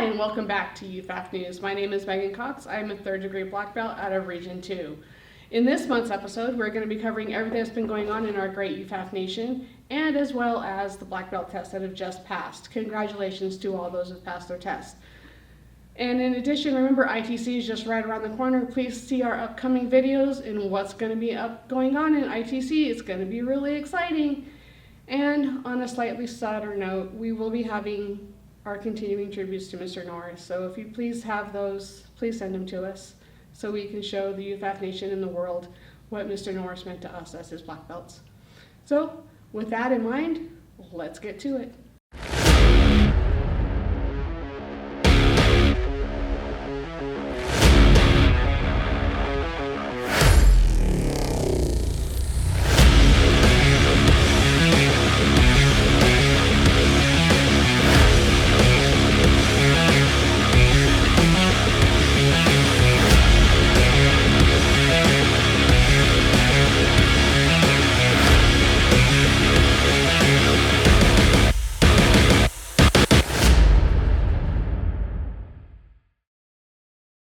Hi, and welcome back to UFAF News. My name is Megan Cox. I'm a third degree black belt out of Region 2. In this month's episode, we're going to be covering everything that's been going on in our great UFAF nation, and as well as the black belt tests that have just passed. Congratulations to all those who have passed their tests. And in addition, remember ITC is just right around the corner. Please see our upcoming videos and what's going to be going on in ITC. It's going to be really exciting. And on a slightly sadder note, we will be having our continuing tributes to Mr. Norris. So if you please have those, please send them to us so we can show the UFAF nation and the world what Mr. Norris meant to us as his black belts. So with that in mind, let's get to it.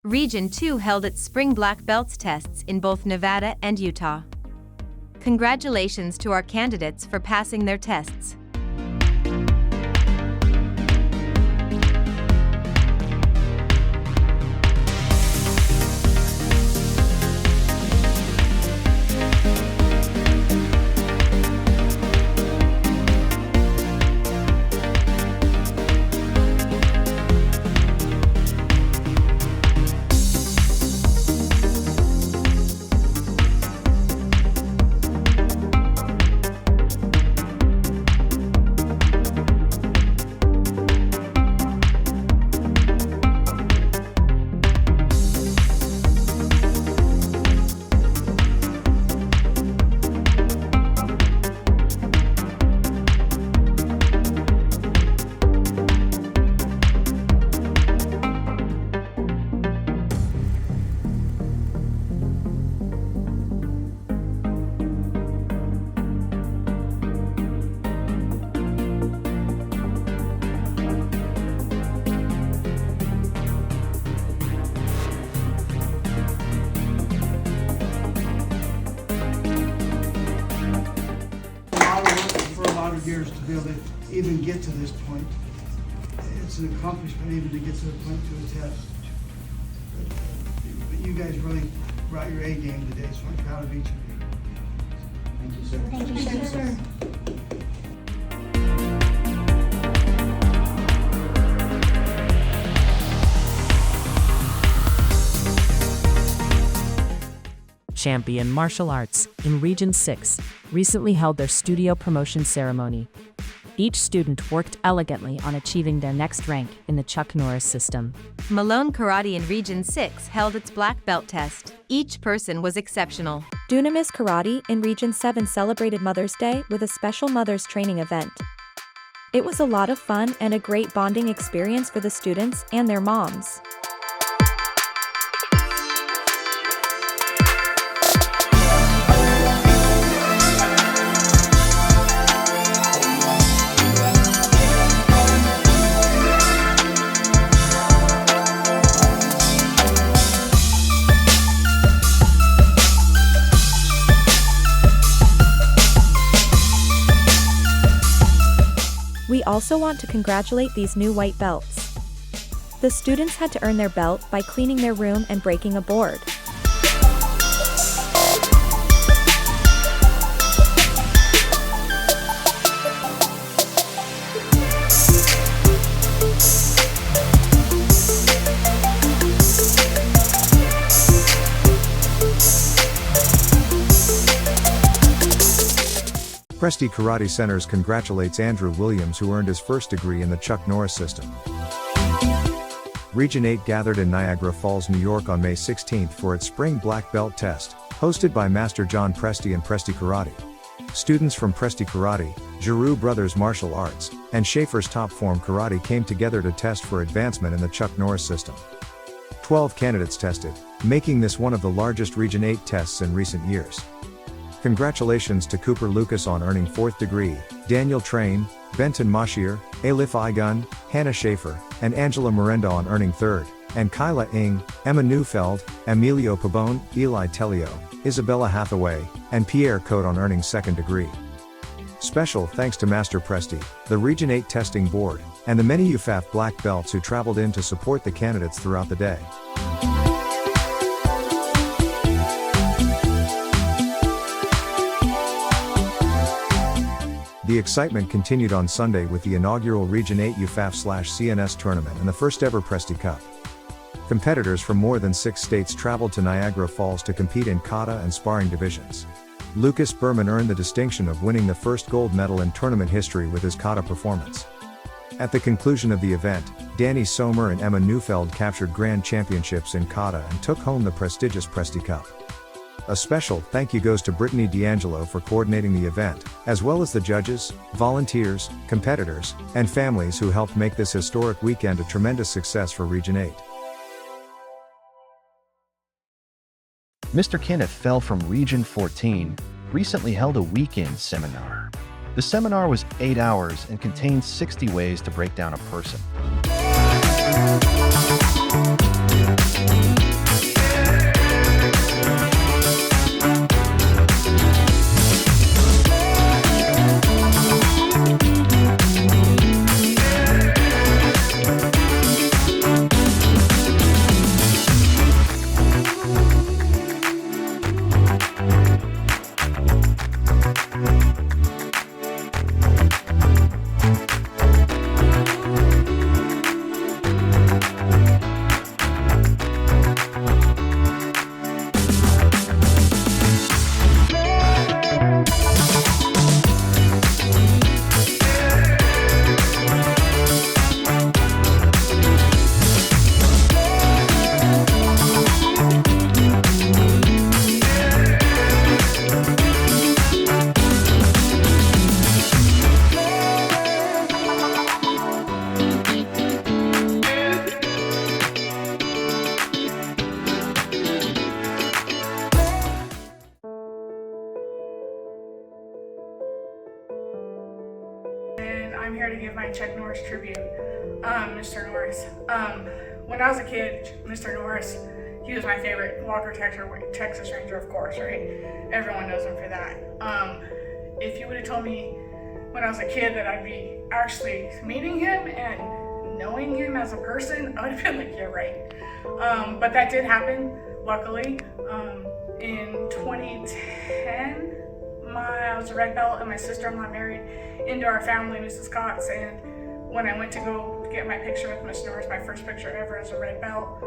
Region 2 held its spring black belts tests in both Nevada and Utah. Congratulations to our candidates for passing their tests. Years to be able to even get to this point. It's an accomplishment even to get to the point to a test. But you guys really brought your A game today, so I'm proud of each of you. Thank you, sir. Thank you, sir. Champion Martial Arts in Region 6 recently held their studio promotion ceremony. Each student worked elegantly on achieving their next rank in the Chuck Norris system. Malone Karate in Region 6 held its black belt test. Each person was exceptional. Dunamis Karate in Region 7 celebrated Mother's Day with a special Mother's Training event. It was a lot of fun and a great bonding experience for the students and their moms. We also want to congratulate these new white belts. The students had to earn their belt by cleaning their room and breaking a board. Presti Karate Centers congratulates Andrew Williams, who earned his first degree in the Chuck Norris system. Region 8 gathered in Niagara Falls, New York on May 16 for its spring black belt test, hosted by Master John Presti and Presti Karate. Students from Presti Karate, Giroux Brothers Martial Arts, and Schaefer's Top Form Karate came together to test for advancement in the Chuck Norris system. 12 candidates tested, making this one of the largest Region 8 tests in recent years. Congratulations to Cooper Lucas on earning 4th degree, Daniel Train, Benton Mashir, Alif Igun, Hannah Schaefer, and Angela Miranda on earning 3rd, and Kyla Ng, Emma Neufeld, Emilio Pabon, Eli Telio, Isabella Hathaway, and Pierre Cote on earning 2nd degree. Special thanks to Master Presti, the Region 8 Testing Board, and the many UFAF black belts who traveled in to support the candidates throughout the day. The excitement continued on Sunday with the inaugural Region 8 UFAF/CNS tournament and the first ever Presti Cup. Competitors from more than 6 states traveled to Niagara Falls to compete in kata and sparring divisions. Lucas Berman earned the distinction of winning the first gold medal in tournament history with his kata performance. At the conclusion of the event, Danny Sommer and Emma Neufeld captured grand championships in kata and took home the prestigious Presti Cup. A special thank you goes to Brittany D'Angelo for coordinating the event, as well as the judges, volunteers, competitors, and families who helped make this historic weekend a tremendous success for Region 8. Mr. Kenneth Fell from Region 14 recently held a weekend seminar. The seminar was 8 hours and contained 60 ways to break down a person. And I'm here to give my Chuck Norris tribute. Mr. Norris. When I was a kid, Mr. Norris, he was my favorite Walker, Texas Ranger, of course, right? Everyone knows him for that. If you would have told me when I was a kid that I'd be actually meeting him and knowing him as a person, I would have been like, yeah, right. But that did happen, luckily. In 2010, I was a red belt and my sister-in-law married into our family, Mrs. Cox, and when I went to go get my picture with Mr. Norris, my first picture ever as a red belt,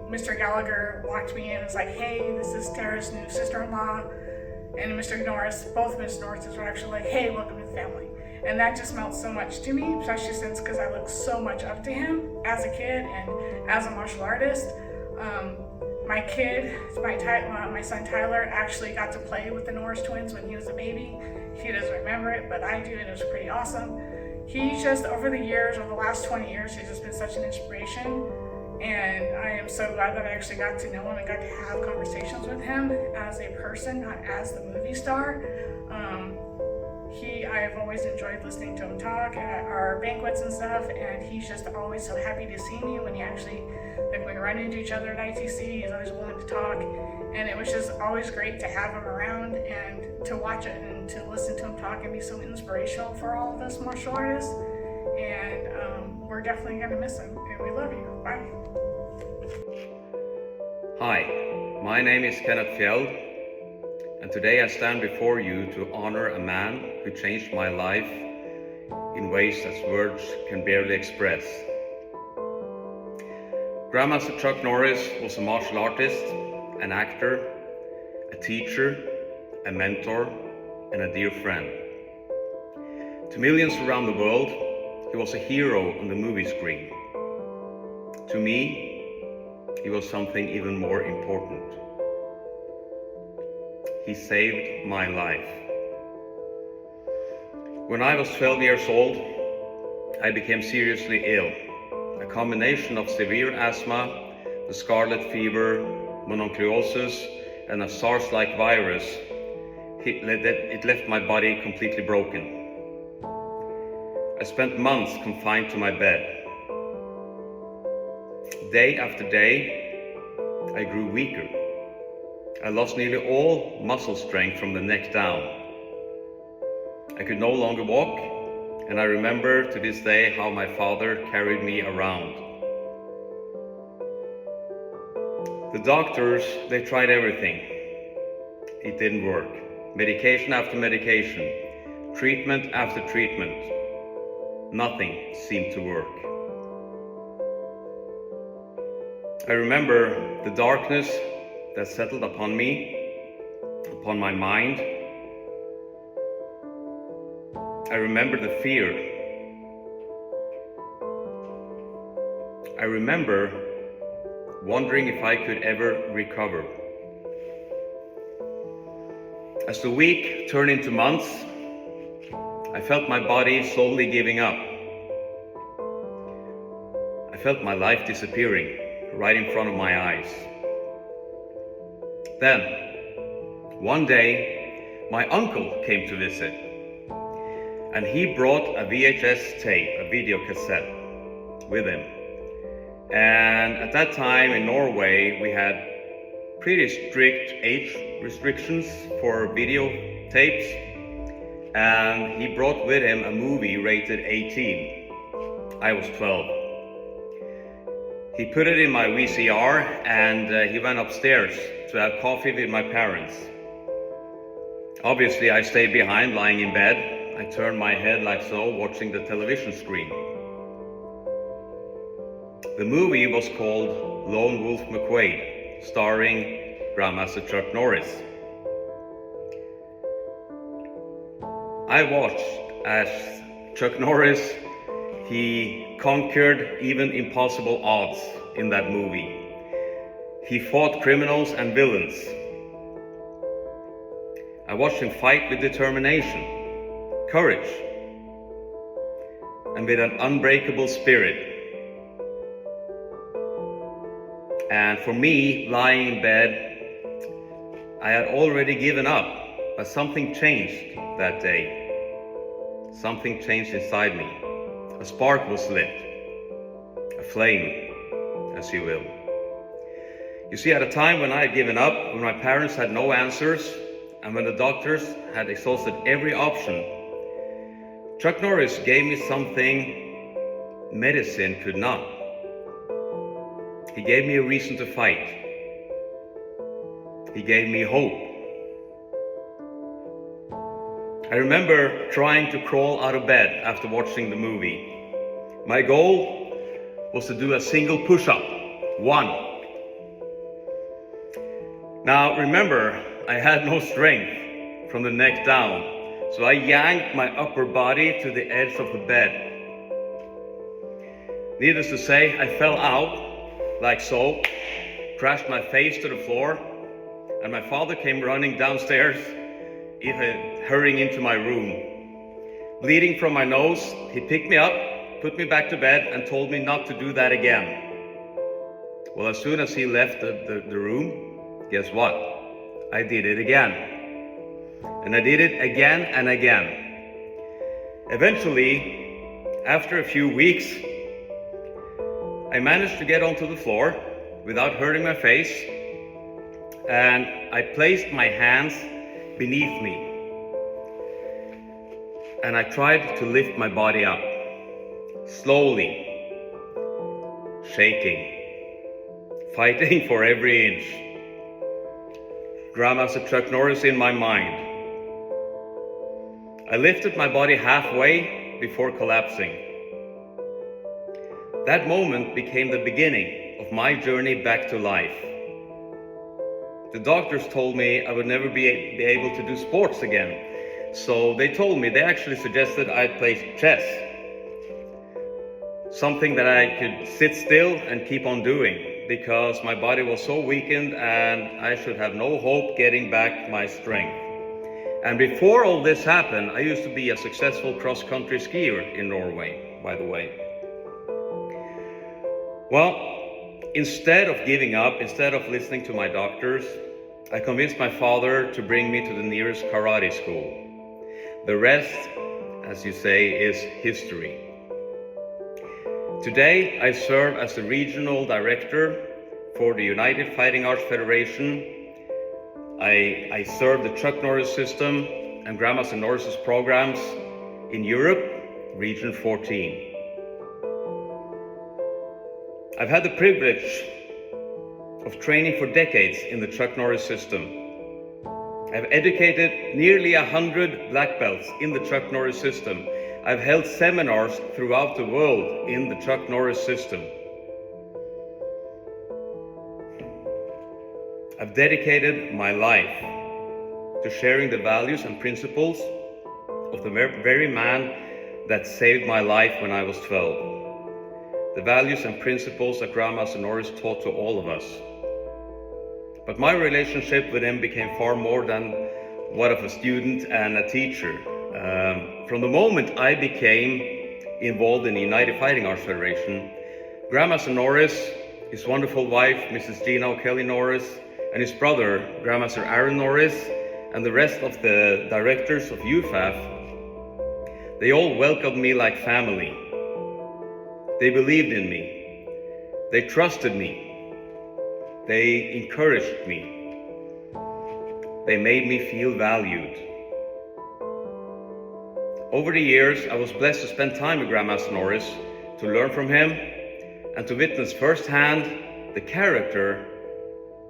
Mr. Gallagher walked me in and was like, hey, this is Tara's new sister-in-law, and Mr. Norris, both Miss Norrises were actually like, hey, welcome to the family. And that just meant so much to me, especially since because I looked so much up to him as a kid and as a martial artist. My son Tyler actually got to play with the Norris twins when he was a baby. He doesn't remember it, but I do, and it was pretty awesome. He's just, over the last 20 years, he's just been such an inspiration. And I am so glad that I actually got to know him and got to have conversations with him as a person, not as the movie star. I have always enjoyed listening to him talk at our banquets and stuff, and he's just always so happy to see me when we run into each other at ITC. He's always willing to talk, and it was just always great to have him around and to watch it and to listen to him talk and be so inspirational for all of us martial artists. And we're definitely going to miss him, and we love you. Bye. Hi, my name is Kenneth Fjeld, and today I stand before you to honor a man who changed my life in ways that words can barely express. Grandmaster Chuck Norris was a martial artist, an actor, a teacher, a mentor, and a dear friend. To millions around the world, he was a hero on the movie screen. To me, he was something even more important. He saved my life. When I was 12 years old, I became seriously ill. A combination of severe asthma, the scarlet fever, mononucleosis, and a SARS-like virus, it left my body completely broken. I spent months confined to my bed. Day after day, I grew weaker. I lost nearly all muscle strength from the neck down. I could no longer walk, and I remember to this day how my father carried me around. The doctors, they tried everything. It didn't work. Medication after medication, treatment after treatment. Nothing seemed to work. I remember the darkness that settled upon me, upon my mind. I remember the fear. I remember wondering if I could ever recover. As the week turned into months, I felt my body slowly giving up. I felt my life disappearing right in front of my eyes. Then, one day, my uncle came to visit, and he brought a VHS tape, a video cassette, with him. And at that time in Norway, we had pretty strict age restrictions for video tapes, and he brought with him a movie rated 18. I was 12. He put it in my VCR, and he went upstairs to have coffee with my parents. Obviously, I stayed behind, lying in bed. I turned my head like so, watching the television screen. The movie was called Lone Wolf McQuade, starring Grandmaster Chuck Norris. I watched as Chuck Norris, he conquered even impossible odds in that movie. He fought criminals and villains. I watched him fight with determination, courage, and with an unbreakable spirit. And for me, lying in bed, I had already given up, but something changed that day. Something changed inside me. A spark was lit, a flame, as you will. You see, at a time when I had given up, when my parents had no answers, and when the doctors had exhausted every option, Chuck Norris gave me something medicine could not. He gave me a reason to fight. He gave me hope. I remember trying to crawl out of bed after watching the movie. My goal was to do a single push-up, 1. Now remember, I had no strength from the neck down, so I yanked my upper body to the edge of the bed. Needless to say, I fell out, like so, crashed my face to the floor, and my father came running downstairs, hurrying into my room. Bleeding from my nose, he picked me up, put me back to bed, and told me not to do that again. Well, as soon as he left the room, guess what? I did it again. And I did it again and again. Eventually, after a few weeks, I managed to get onto the floor without hurting my face, and I placed my hands beneath me, and I tried to lift my body up, slowly, shaking, fighting for every inch. Grandmaster Chuck Norris in my mind. I lifted my body halfway before collapsing. That moment became the beginning of my journey back to life. The doctors told me I would never be able to do sports again. So they actually suggested I'd play chess. Something that I could sit still and keep on doing because my body was so weakened and I should have no hope getting back my strength. And before all this happened, I used to be a successful cross-country skier in Norway, by the way. Well, instead of giving up, instead of listening to my doctors, I convinced my father to bring me to the nearest karate school. The rest, as you say, is history. Today, I serve as the Regional Director for the United Fighting Arts Federation. I serve the Chuck Norris system and Grandmaster Norris's programs in Europe, Region 14. I've had the privilege of training for decades in the Chuck Norris system. I've educated nearly 100 black belts in the Chuck Norris system. I've held seminars throughout the world in the Chuck Norris system. I've dedicated my life to sharing the values and principles of the very man that saved my life when I was 12. The values and principles that Grandmaster Norris taught to all of us. But my relationship with him became far more than what of a student and a teacher. From the moment I became involved in the United Fighting Arts Federation, Grandmaster Norris, his wonderful wife, Mrs. Gina O'Kelly Norris, and his brother, Grandmaster Aaron Norris, and the rest of the directors of UFAF, they all welcomed me like family. They believed in me. They trusted me. They encouraged me. They made me feel valued. Over the years, I was blessed to spend time with Grandmaster Norris, to learn from him, and to witness firsthand the character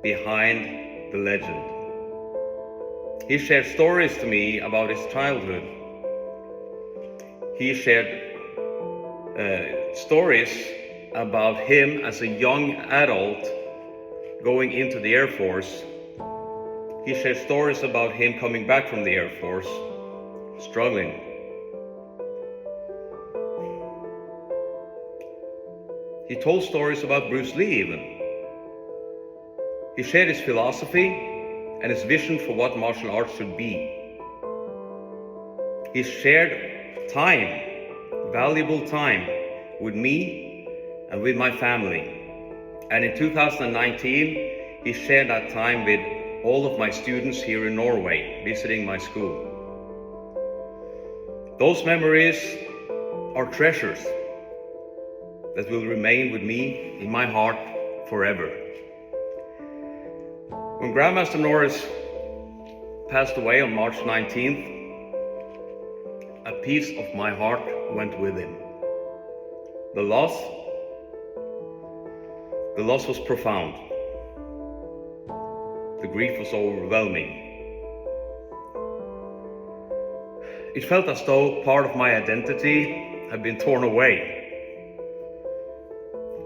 behind the legend. He shared stories to me about his childhood. He shared stories about him as a young adult going into the Air Force. He shared stories about him coming back from the Air Force, struggling. He told stories about Bruce Lee even. He shared his philosophy and his vision for what martial arts should be. He shared time, valuable time, with me and with my family. And in 2019, he shared that time with all of my students here in Norway, visiting my school. Those memories are treasures that will remain with me in my heart forever. When Grandmaster Norris passed away on March 19th, a piece of my heart went with him. The loss was profound. The grief was overwhelming. It felt as though part of my identity had been torn away.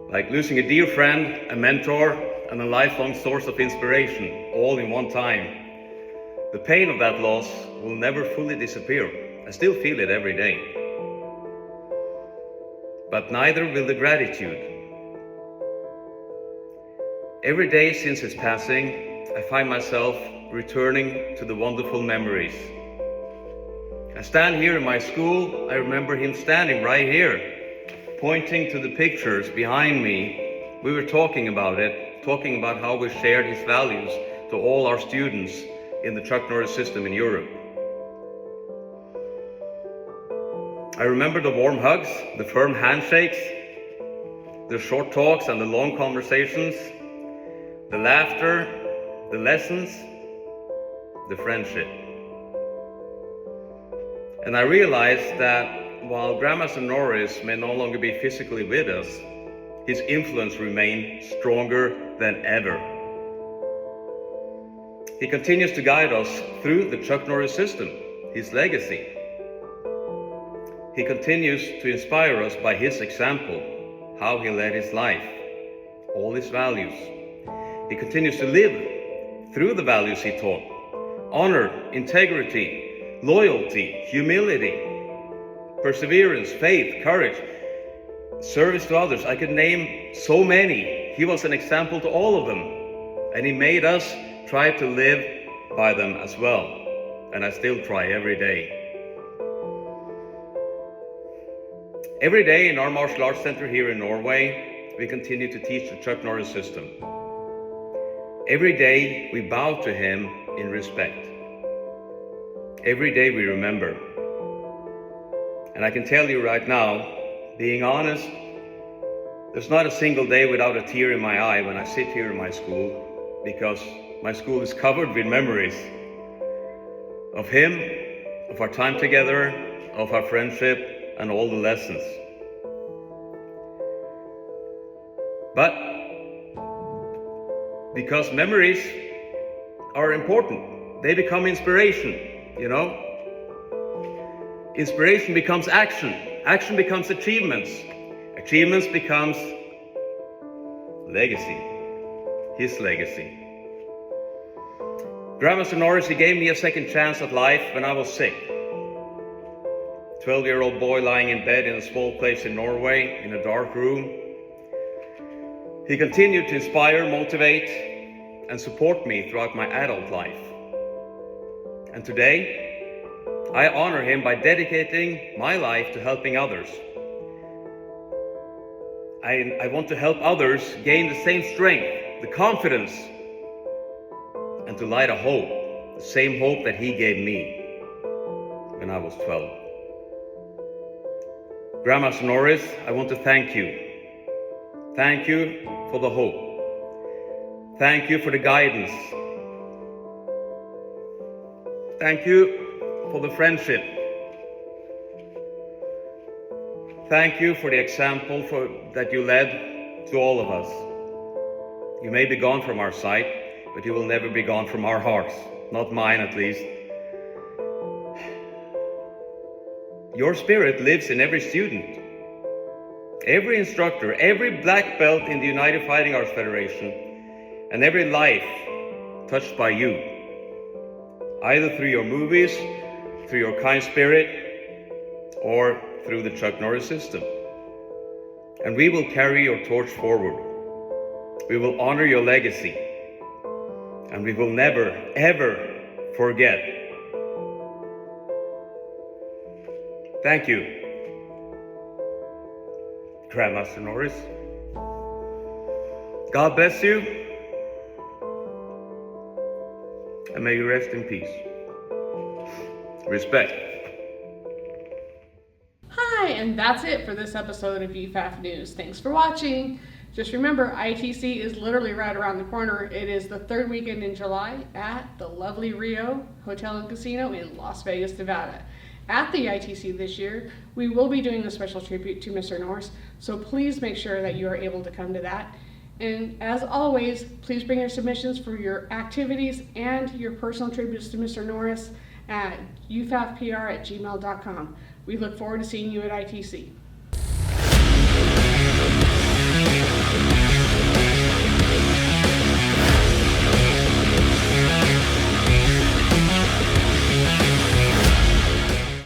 Like losing a dear friend, a mentor, and a lifelong source of inspiration, all in one time. The pain of that loss will never fully disappear. I still feel it every day. But neither will the gratitude. Every day since his passing, I find myself returning to the wonderful memories. I stand here in my school. I remember him standing right here, pointing to the pictures behind me. We were talking about it, talking about how we shared his values to all our students in the Chuck Norris system in Europe. I remember the warm hugs, the firm handshakes, the short talks and the long conversations, the laughter, the lessons, the friendship. And I realized that while Grandmaster Norris may no longer be physically with us, his influence remained stronger than ever. He continues to guide us through the Chuck Norris system, his legacy. He continues to inspire us by his example, how he led his life, all his values. He continues to live through the values he taught: honor, integrity, loyalty, humility, perseverance, faith, courage, service to others. I could name so many. He was an example to all of them, and he made us try to live by them as well. And I still try every day. Every day in our martial arts center here in Norway, we continue to teach the Chuck Norris system. Every day we bow to him in respect. Every day we remember. And I can tell you right now, being honest, there's not a single day without a tear in my eye when I sit here in my school, because my school is covered with memories of him, of our time together, of our friendship, and all the lessons. But because memories are important, they become inspiration, you know? Inspiration becomes action. Action becomes achievements. Achievements becomes legacy. His legacy. Grandmaster Norris, he gave me a second chance at life when I was sick. 12-year-old boy lying in bed in a small place in Norway, in a dark room. He continued to inspire, motivate, and support me throughout my adult life. And today, I honor him by dedicating my life to helping others. I want to help others gain the same strength, the confidence, and to light a hope, the same hope that he gave me when I was 12. Grandmaster Norris, I want to thank you. Thank you for the hope. Thank you for the guidance. Thank you for the friendship. Thank you for the example that you led to all of us. You may be gone from our sight, but you will never be gone from our hearts. Not mine, at least. Your spirit lives in every student, every instructor, every black belt in the United Fighting Arts Federation, and every life touched by you, either through your movies, through your kind spirit, or through the Chuck Norris system. And we will carry your torch forward. We will honor your legacy. And we will never, ever forget. Thank you, Grandmaster Norris. God bless you. And may you rest in peace. Respect. Hi, and that's it for this episode of UFAF News. Thanks for watching. Just remember, ITC is literally right around the corner. It is the third weekend in July at the lovely Rio Hotel and Casino in Las Vegas, Nevada. At the ITC this year, we will be doing a special tribute to Mr. Norris, so please make sure that you are able to come to that. And as always, please bring your submissions for your activities and your personal tributes to Mr. Norris at ufafpr@gmail.com. We look forward to seeing you at ITC.